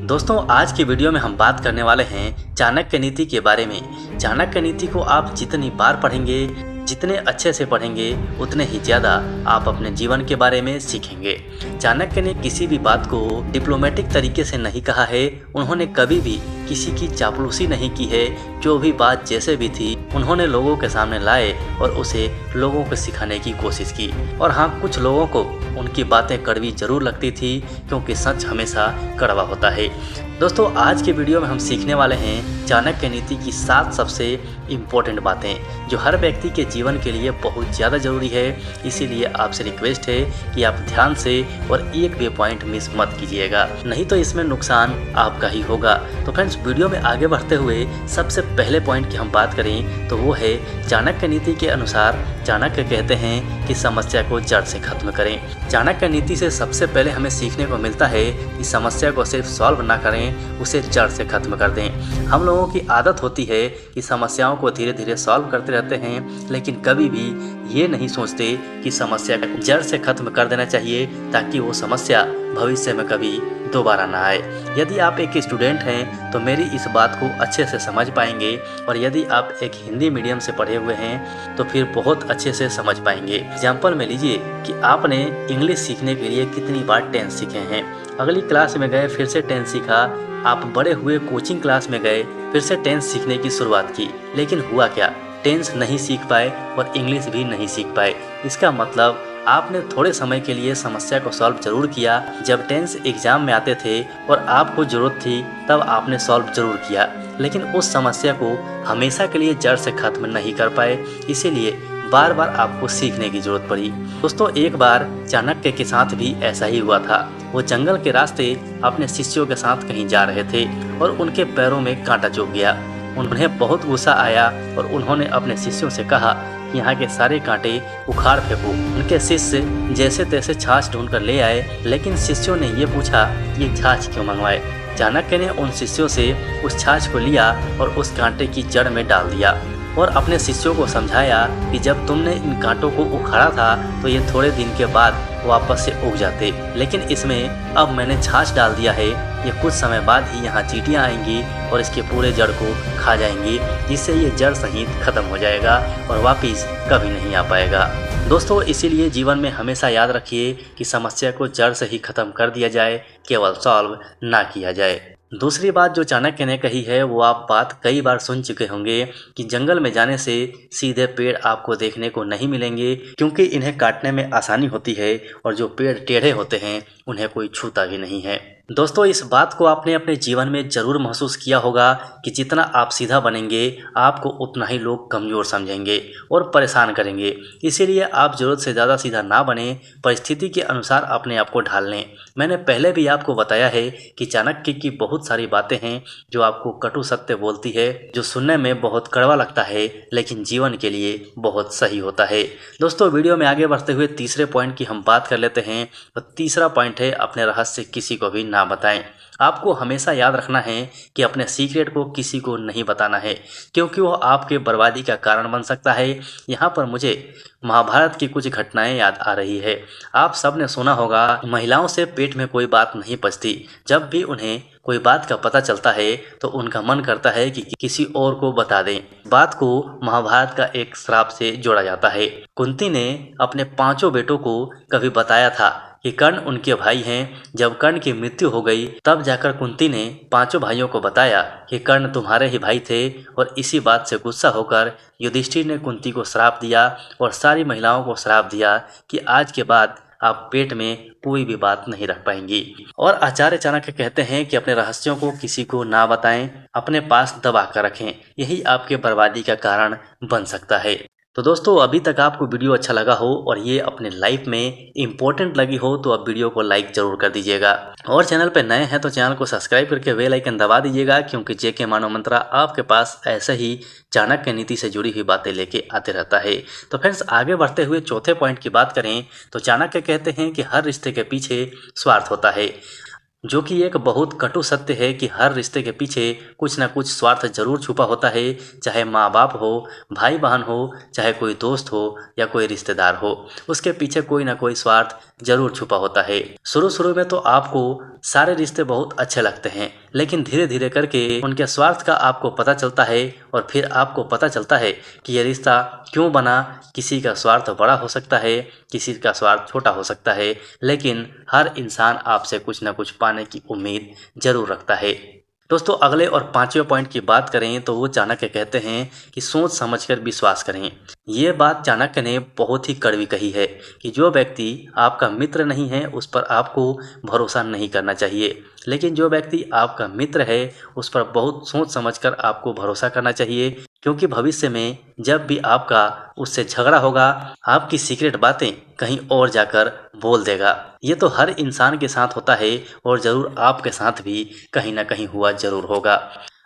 दोस्तों आज की वीडियो में हम बात करने वाले हैं चाणक्य नीति के बारे में। चाणक्य नीति को आप जितनी बार पढ़ेंगे, जितने अच्छे से पढ़ेंगे, उतने ही ज़्यादा आप अपने जीवन के बारे में सीखेंगे। चाणक्य ने किसी भी बात को डिप्लोमेटिक तरीके से नहीं कहा है। उन्होंने कभी भी किसी की चापलूसी नहीं की है। जो भी बात जैसे भी थी उन्होंने लोगों के सामने लाए और उसे लोगों को सिखाने की कोशिश की। और हाँ, कुछ लोगों को उनकी बातें कड़वी जरूर लगती थी, क्योंकि सच हमेशा कड़वा होता है। दोस्तों आज के वीडियो में हम सीखने वाले हैं चाणक्य नीति की 7 सबसे इम्पोर्टेंट बातें, जो हर व्यक्ति के जीवन के लिए बहुत ज़्यादा ज़रूरी है। इसीलिए आपसे रिक्वेस्ट है कि आप ध्यान से और एक भी पॉइंट मिस मत कीजिएगा, नहीं तो इसमें नुकसान आपका ही होगा। तो फ्रेंड्स, वीडियो में आगे बढ़ते हुए सबसे पहले पॉइंट की हम बात करें तो वो है चाणक्य नीति के अनुसार चाणक्य कहते हैं कि समस्या को जड़ से खत्म करें। चाणक्य नीति से सबसे पहले हमें सीखने को मिलता है कि समस्या को सिर्फ सॉल्व ना करें, उसे जड़ से खत्म कर दें। हम लोगों की आदत होती है कि समस्याओं को धीरे धीरे सॉल्व करते रहते हैं, लेकिन कभी भी ये नहीं सोचते कि समस्या को जड़ से खत्म कर देना चाहिए, ताकि वो समस्या भविष्य में कभी दोबारा ना आए। यदि आप एक स्टूडेंट हैं तो मेरी इस बात को अच्छे से समझ पाएंगे, और यदि आप एक हिंदी मीडियम से पढ़े हुए हैं तो फिर बहुत अच्छे से समझ पाएंगे। एग्जाम्पल में लीजिए कि आपने इंग्लिश सीखने के लिए कितनी बार टेंस सीखे हैं। अगली क्लास में गए, फिर से टेंस सीखा। आप बड़े हुए, कोचिंग क्लास में गए, फिर से टेंस सीखने की शुरुआत की, लेकिन हुआ क्या? टेंस नहीं सीख पाए और इंग्लिश भी नहीं सीख पाए। इसका मतलब आपने थोड़े समय के लिए समस्या को सॉल्व जरूर किया। जब टेंस एग्जाम में आते थे और आपको ज़रूरत थी तब आपने सॉल्व जरूर किया, लेकिन उस समस्या को हमेशा के लिए जड़ से खत्म नहीं कर पाए। इसीलिए बार बार आपको सीखने की जरूरत पड़ी। दोस्तों एक बार चाणक्य के साथ भी ऐसा ही हुआ था। वो जंगल के रास्ते अपने शिष्यों के साथ कहीं जा रहे थे और उनके पैरों में कांटा चुभ गया। उन्हें बहुत गुस्सा आया और उन्होंने अपने शिष्यों से कहा कि यहाँ के सारे कांटे उखाड़ फेंको। उनके शिष्य जैसे तैसे छाछ ढूंढ कर ले आए, लेकिन शिष्यों ने ये पूछा ये छाछ क्यों मंगवाए। चाणक्य ने उन शिष्यों से उस छाछ को लिया और उस कांटे की जड़ में डाल दिया और अपने शिष्यों को समझाया कि जब तुमने इन कांटों को उखाड़ा था तो ये थोड़े दिन के बाद वापस से उग जाते, लेकिन इसमें अब मैंने छाछ डाल दिया है। ये कुछ समय बाद ही यहाँ चींटियाँ आएंगी और इसके पूरे जड़ को खा जाएंगी, जिससे ये जड़ सहित खत्म हो जाएगा और वापस कभी नहीं आ पाएगा। दोस्तों इसीलिए जीवन में हमेशा याद रखिए कि समस्या को जड़ से ही खत्म कर दिया जाए, केवल सॉल्व ना किया जाए। दूसरी बात जो चाणक्य ने कही है, वो आप बात कई बार सुन चुके होंगे कि जंगल में जाने से सीधे पेड़ आपको देखने को नहीं मिलेंगे, क्योंकि इन्हें काटने में आसानी होती है और जो पेड़ टेढ़े होते हैं उन्हें कोई छूता भी नहीं है। दोस्तों इस बात को आपने अपने जीवन में जरूर महसूस किया होगा कि जितना आप सीधा बनेंगे आपको उतना ही लोग कमज़ोर समझेंगे और परेशान करेंगे। इसीलिए आप ज़रूरत से ज़्यादा सीधा ना बने, परिस्थिति के अनुसार अपने आप को ढाल लें। मैंने पहले भी आपको बताया है कि चाणक्य की बहुत सारी बातें हैं जो आपको कटु सत्य बोलती है, जो सुनने में बहुत कड़वा लगता है लेकिन जीवन के लिए बहुत सही होता है। दोस्तों वीडियो में आगे बढ़ते हुए तीसरे पॉइंट की हम बात कर लेते हैं। तो तीसरा पॉइंट है अपने रहस्य किसी को भी ना बताएं। आपको हमेशा याद रखना है कि अपने सीक्रेट को किसी को नहीं बताना है, क्योंकि वो आपके बर्बादी का कारण बन सकता है। यहाँ पर मुझे महाभारत की कुछ घटनाएं याद आ रही है। आप सब ने सुना होगा, महिलाओं से पेट में कोई बात नहीं पचती। जब भी उन्हें कोई बात का पता चलता है तो उनका मन करता है कि किसी और को बता दें। बात को महाभारत का एक श्राप से जोड़ा जाता है। कुंती ने अपने 5 बेटों को कभी बताया था कि कर्ण उनके भाई हैं। जब कर्ण की मृत्यु हो गई तब जाकर कुंती ने 5 भाइयों को बताया कि कर्ण तुम्हारे ही भाई थे, और इसी बात से गुस्सा होकर युधिष्ठिर ने कुंती को श्राप दिया और सारी महिलाओं को श्राप दिया कि आज के बाद आप पेट में कोई भी बात नहीं रख पाएंगी। और आचार्य चाणक्य कहते हैं कि अपने रहस्यों को किसी को ना बताएं, अपने पास दबा कर रखें। यही आपके बर्बादी का कारण बन सकता है। तो दोस्तों अभी तक आपको वीडियो अच्छा लगा हो और ये अपने लाइफ में इम्पोर्टेंट लगी हो तो अब वीडियो को लाइक जरूर कर दीजिएगा, और चैनल पर नए हैं तो चैनल को सब्सक्राइब करके बेल आइकन दबा दीजिएगा, क्योंकि जेके मानव मंत्रा आपके पास ऐसे ही चाणक्य नीति से जुड़ी हुई बातें लेके आते रहता है। तो फ्रेंड्स आगे बढ़ते हुए चौथे पॉइंट की बात करें तो चाणक्य कहते हैं कि हर रिश्ते के पीछे स्वार्थ होता है। जो कि एक बहुत कटु सत्य है कि हर रिश्ते के पीछे कुछ ना कुछ स्वार्थ जरूर छुपा होता है। चाहे माँ बाप हो, भाई बहन हो, चाहे कोई दोस्त हो या कोई रिश्तेदार हो, उसके पीछे कोई ना कोई स्वार्थ जरूर छुपा होता है। शुरू शुरू में तो आपको सारे रिश्ते बहुत अच्छे लगते हैं, लेकिन धीरे धीरे करके उनके स्वार्थ का आपको पता चलता है और फिर आपको पता चलता है कि ये रिश्ता क्यों बना। किसी का स्वार्थ बड़ा हो सकता है, किसी का स्वार्थ छोटा हो सकता है, लेकिन हर इंसान आपसे कुछ ना कुछ पाने की उम्मीद जरूर रखता है। दोस्तों, अगले और पांचवें पॉइंट की बात करें तो वो चाणक्य कहते हैं कि सोच समझकर विश्वास करें। ये बात चाणक्य ने बहुत ही कड़वी कही है कि जो व्यक्ति आपका मित्र नहीं है उस पर आपको भरोसा नहीं करना चाहिए, लेकिन जो व्यक्ति आपका मित्र है उस पर बहुत सोच समझकर आपको भरोसा करना चाहिए, क्योंकि भविष्य में जब भी आपका उससे झगड़ा होगा, आपकी सीक्रेट बातें कहीं और जाकर बोल देगा। ये तो हर इंसान के साथ होता है और ज़रूर आपके साथ भी कहीं ना कहीं हुआ जरूर होगा।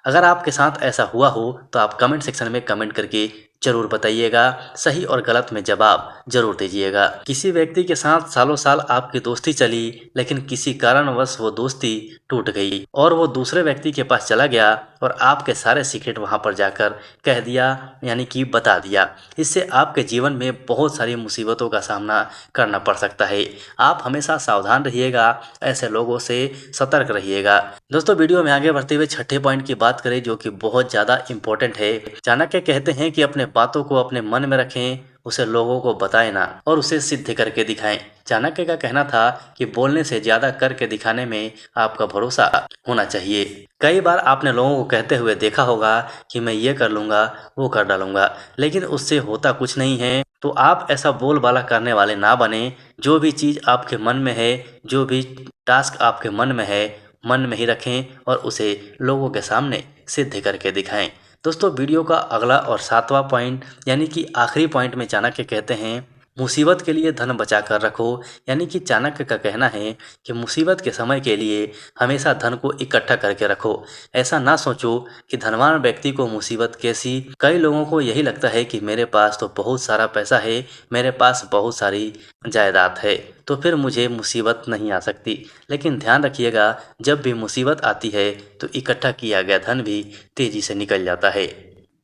अगर आपके साथ ऐसा हुआ हो तो आप कमेंट सेक्शन में कमेंट करके जरूर बताइएगा। सही और गलत में जवाब जरूर दीजिएगा। किसी व्यक्ति के साथ सालों साल आपकी दोस्ती चली, लेकिन किसी कारणवश वो दोस्ती टूट गई और वो दूसरे व्यक्ति के पास चला गया और आपके सारे सीक्रेट वहां पर जाकर कह दिया, यानी कि बता दिया। इससे आपके जीवन में बहुत सारी मुसीबतों का सामना करना पड़ सकता है। आप हमेशा सावधान रहिएगा, ऐसे लोगों से सतर्क रहिएगा। दोस्तों, वीडियो में आगे बढ़ते हुए छठे पॉइंट की बात करें जो कि बहुत ज़्यादा इम्पोर्टेंट है। चाणक्य कहते हैं कि अपने बातों को अपने मन में रखें, उसे लोगों को बताएं ना और उसे सिद्ध करके दिखाएं। चाणक्य का कहना था कि बोलने से ज्यादा करके दिखाने में आपका भरोसा होना चाहिए। कई बार आपने लोगों को कहते हुए देखा होगा कि मैं ये कर लूंगा, वो कर डालूंगा, लेकिन उससे होता कुछ नहीं है। तो आप ऐसा बोलबाला करने वाले ना बने। जो भी चीज आपके मन में है, जो भी टास्क आपके मन में है, मन में ही रखें और उसे लोगों के सामने सिद्ध करके दिखाएं। दोस्तों, वीडियो का अगला और सातवां पॉइंट यानी कि आखिरी पॉइंट में चाणक्य कहते हैं मुसीबत के लिए धन बचा कर रखो। यानी कि चाणक्य का कहना है कि मुसीबत के समय के लिए हमेशा धन को इकट्ठा करके रखो। ऐसा ना सोचो कि धनवान व्यक्ति को मुसीबत कैसी। कई लोगों को यही लगता है कि मेरे पास तो बहुत सारा पैसा है, मेरे पास बहुत सारी जायदाद है, तो फिर मुझे मुसीबत नहीं आ सकती। लेकिन ध्यान रखिएगा, जब भी मुसीबत आती है तो इकट्ठा किया गया धन भी तेजी से निकल जाता है।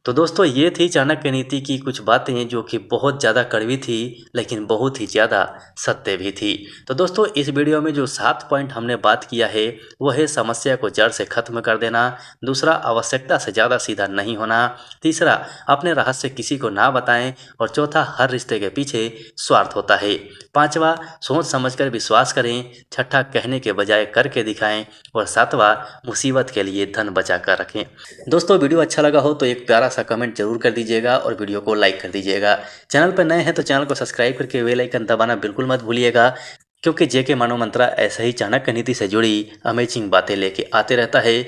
तो दोस्तों, ये थी चाणक्य नीति की कुछ बातें जो कि बहुत ज़्यादा कड़वी थी, लेकिन बहुत ही ज़्यादा सत्य भी थी। तो दोस्तों, इस वीडियो में जो 7 पॉइंट हमने बात किया है वो है समस्या को जड़ से खत्म कर देना। दूसरा, आवश्यकता से ज़्यादा सीधा नहीं होना। तीसरा, अपने रहस्य किसी को ना बताएं। और चौथा, हर रिश्ते के पीछे स्वार्थ होता है। पांचवा, सोच समझकर विश्वास करें। छठा, कहने के बजाय करके दिखाएं। और सातवां, मुसीबत के लिए धन बचा कर रखें। दोस्तों, वीडियो अच्छा लगा हो तो एक प्यारा सा कमेंट जरूर कर दीजिएगा और वीडियो को लाइक कर दीजिएगा। चैनल पर नए हैं तो चैनल को सब्सक्राइब करके बेल आइकन दबाना बिल्कुल मत भूलिएगा, क्योंकि जेके मानो मंत्रा ऐसे ही चाणक्य नीति से जुड़ी अमेजिंग बातें लेके आते रहता है।